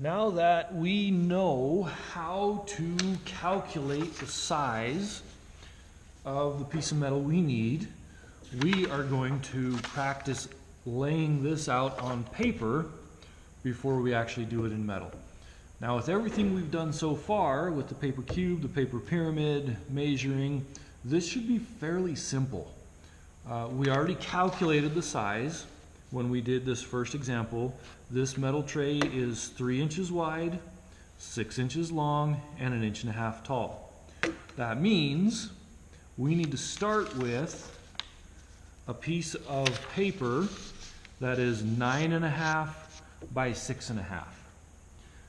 Now that we know how to calculate the size of the piece of metal we need, we are going to practice laying this out on paper before we actually do it in metal. Now, with everything we've done so far, with the paper cube, the paper pyramid, measuring, this should be fairly simple. We already calculated the size when we did this first example. This metal tray is 3 inches wide, 6 inches long, and 1.5 inches tall. That means we need to start with a piece of paper that is 9.5 by 6.5.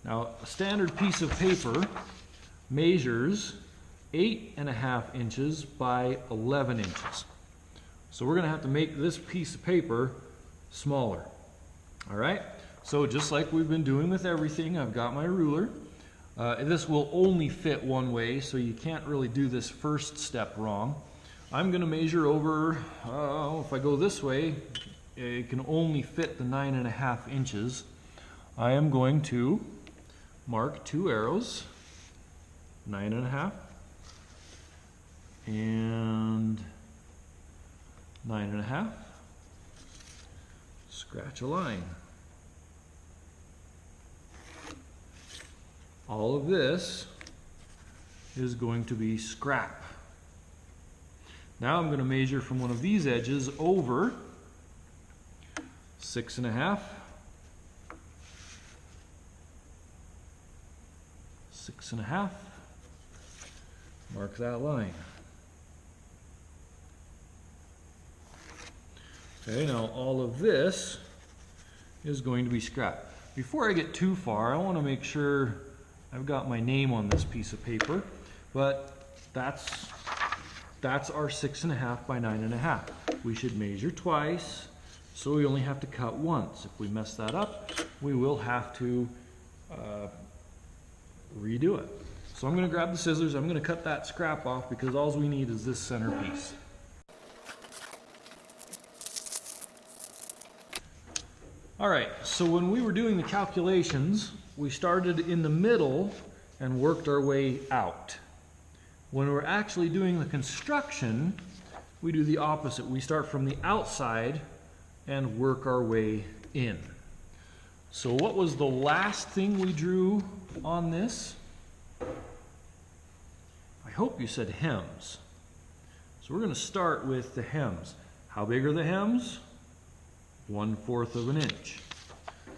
Now, a standard piece of paper measures 8.5 inches by 11 inches. So we're going to have to make this piece of paper smaller. All right? So just like we've been doing with everything, I've got my ruler. This will only fit one way, so you can't really do this first step wrong. I'm going to measure over, if I go this way, it can only fit the 9.5 inches. I am going to mark 2 arrows, 9.5 and 9.5. Scratch a line. All of this is going to be scrap. Now I'm going to measure from one of these edges over 6.5, 6.5. Mark that line. Okay, now all of this is going to be scrap. Before I get too far, I want to make sure I've got my name on this piece of paper, but that's our 6.5 by 9.5. We should measure twice, so we only have to cut once. If we mess that up, we will have to redo it. So I'm going to grab the scissors, I'm going to cut that scrap off because all we need is this center piece. Alright, so when we were doing the calculations, we started in the middle and worked our way out. When we're actually doing the construction, we do the opposite. We start from the outside and work our way in. So what was the last thing we drew on this? I hope you said hems. So we're going to start with the hems. How big are the hems? 1/4 of an inch.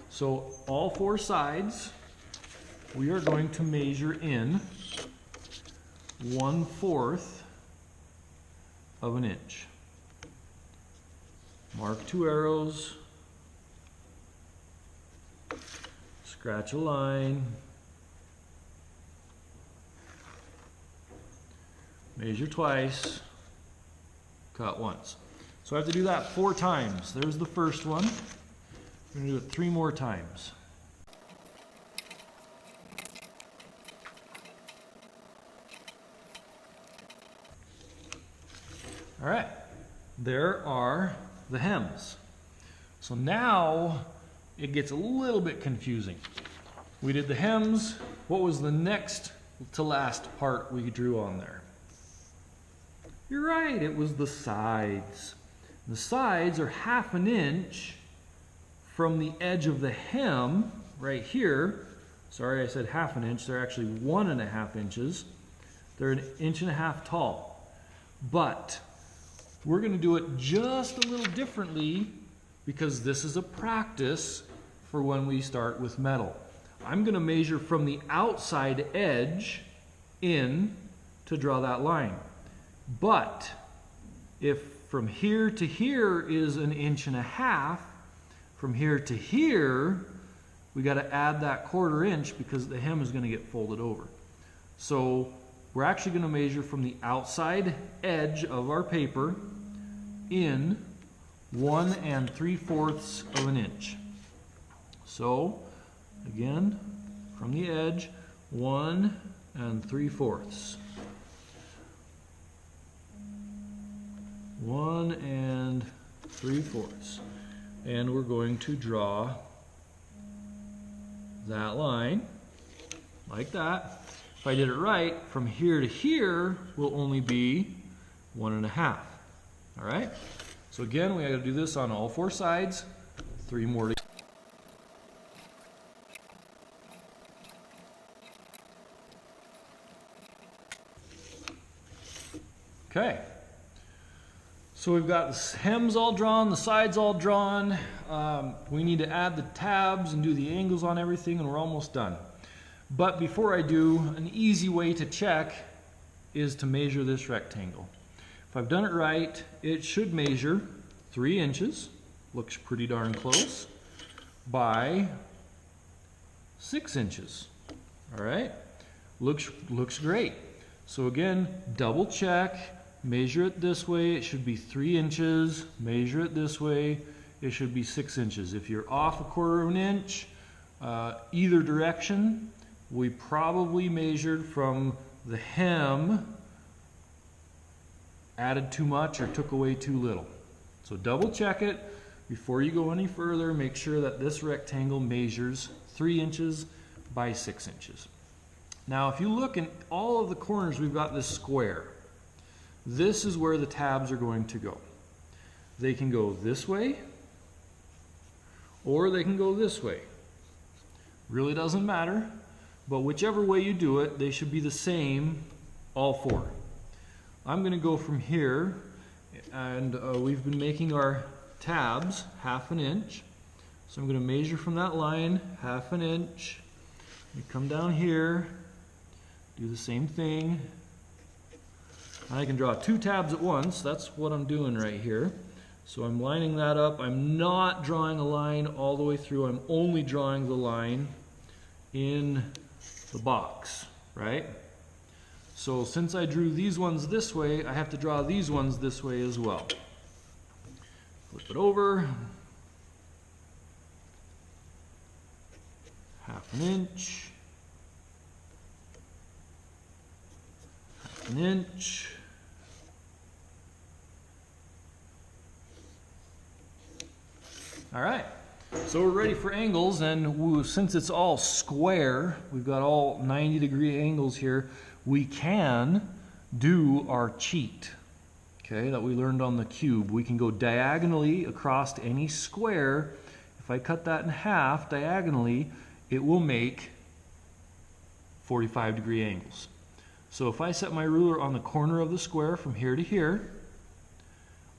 So all 4 sides we are going to measure in 1/4 of an inch. Mark 2 arrows, scratch a line, measure twice, cut once. So I have to do that 4 times. There's the first one. We're going to do it 3 more times. All right, there are the hems. So now it gets a little bit confusing. We did the hems. What was the next to last part we drew on there? You're right, it was the sides. The sides are 1/2 inch from the edge of the hem right here. Sorry, I said 1/2 inch. They're actually 1.5 inches. They're 1.5 inches tall. But we're going to do it just a little differently because this is a practice for when we start with metal. I'm going to measure from the outside edge in to draw that line. But if from here to here is 1.5 inches, from here to here, we got to add that 1/4 inch because the hem is going to get folded over. So we're actually going to measure from the outside edge of our paper in 1 3/4 of an inch. So again, from the edge, 1 3/4. 1 3/4. And we're going to draw that line, like that. If I did it right, from here to here will only be 1.5. All right? So again, we got to do this on all 4 sides. 3 more to okay. So we've got the hems all drawn, the sides all drawn. We need to add the tabs and do the angles on everything, and we're almost done. But before I do, an easy way to check is to measure this rectangle. If I've done it right, it should measure 3 inches, looks pretty darn close, by 6 inches. All right, looks great. So again, double check, measure it this way, it should be 3 inches, measure it this way, it should be 6 inches. If you're off 1/4 of an inch, either direction, we probably measured from the hem, added too much or took away too little. So double check it before you go any further. Make sure that this rectangle measures 3 inches by 6 inches. Now if you look in all of the corners, we've got this square. This is where the tabs are going to go. They can go this way or they can go this way. Really doesn't matter, but whichever way you do it, they should be the same, all 4. I'm going to go from here, and we've been making our tabs 1/2 inch. So I'm going to measure from that line 1/2 inch. We come down here, do the same thing. I can draw 2 tabs at once. That's what I'm doing right here. So I'm lining that up. I'm not drawing a line all the way through. I'm only drawing the line in the box, right? So since I drew these ones this way, I have to draw these ones this way as well. Flip it over. 1/2 inch. 1/2 inch. All right, so we're ready for angles, and since it's all square, we've got all 90-degree angles here, we can do our cheat, okay, that we learned on the cube. We can go diagonally across any square. If I cut that in half diagonally, it will make 45-degree angles. So if I set my ruler on the corner of the square from here to here,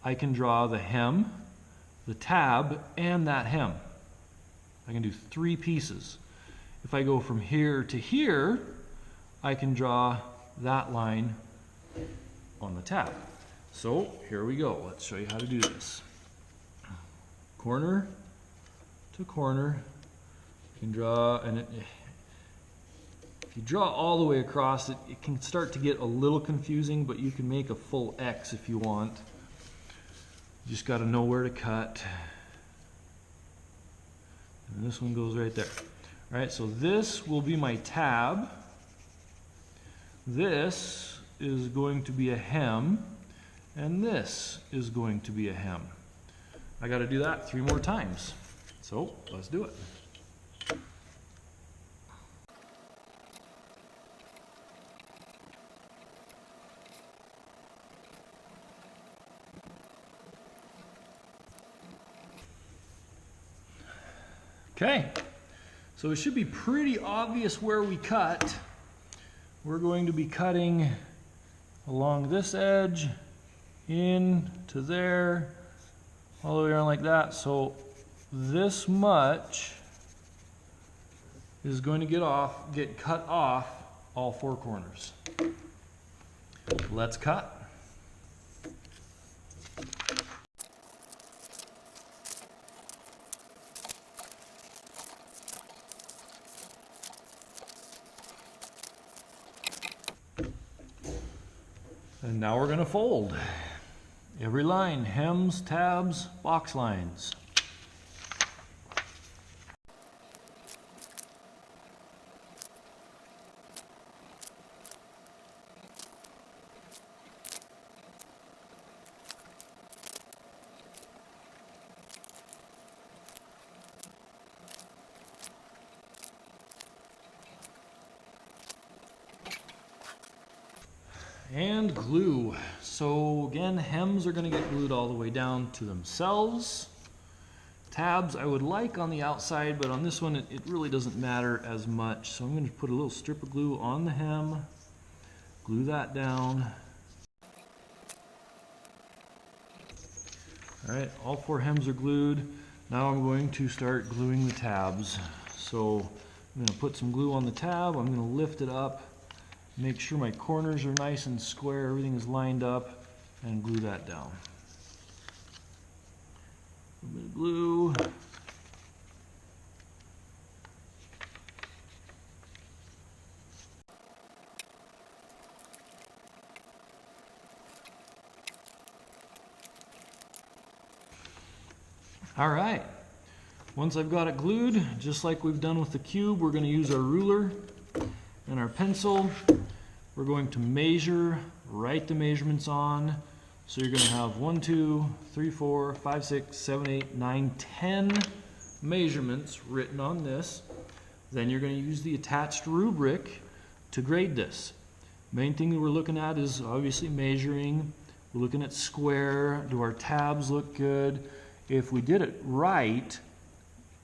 I can draw the hem, the tab, and that hem. I can do 3 pieces. If I go from here to here, I can draw that line on the tab. So here we go. Let's show you how to do this. Corner to corner. You can draw, and if you draw all the way across, it can start to get a little confusing, but you can make a full X if you want. You just got to know where to cut. And this one goes right there. All right, so this will be my tab. This is going to be a hem, and this is going to be a hem. I got to do that 3 more times. So let's do it. Okay, so it should be pretty obvious where we cut. We're going to be cutting along this edge, in to there, all the way around like that. So this much is going to get cut off all 4 corners. Let's cut. And now we're going to fold. Every line, hems, tabs, box lines. And glue. So again, hems are going to get glued all the way down to themselves. Tabs I would like on the outside, but on this one it really doesn't matter as much. So I'm going to put a little strip of glue on the hem, glue that down. Alright, all 4 hems are glued. Now I'm going to start gluing the tabs. So I'm going to put some glue on the tab, I'm going to lift it up, make sure my corners are nice and square, everything is lined up, and glue that down. A little bit of glue. All right, once I've got it glued, just like we've done with the cube, we're going to use our ruler and our pencil. We're going to measure, write the measurements on. So you're going to have 1, 2, 3, 4, 5, 6, 7, 8, 9, 10 measurements written on this. Then you're going to use the attached rubric to grade this. Main thing that we're looking at is obviously measuring. We're looking at square. Do our tabs look good? If we did it right,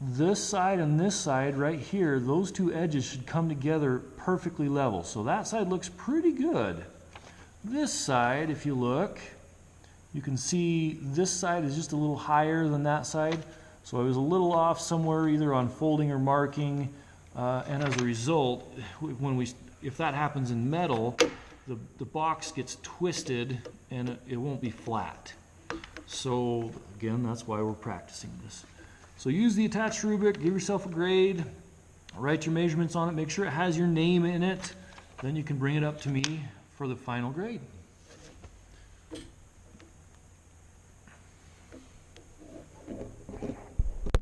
this side and this side right here, those 2 edges should come together perfectly level. So that side looks pretty good. This side, if you look, you can see this side is just a little higher than that side. So I was a little off somewhere either on folding or marking. And as a result, if that happens in metal, the box gets twisted and it won't be flat. So again, that's why we're practicing this. So use the attached rubric, give yourself a grade, write your measurements on it, make sure it has your name in it, then you can bring it up to me for the final grade.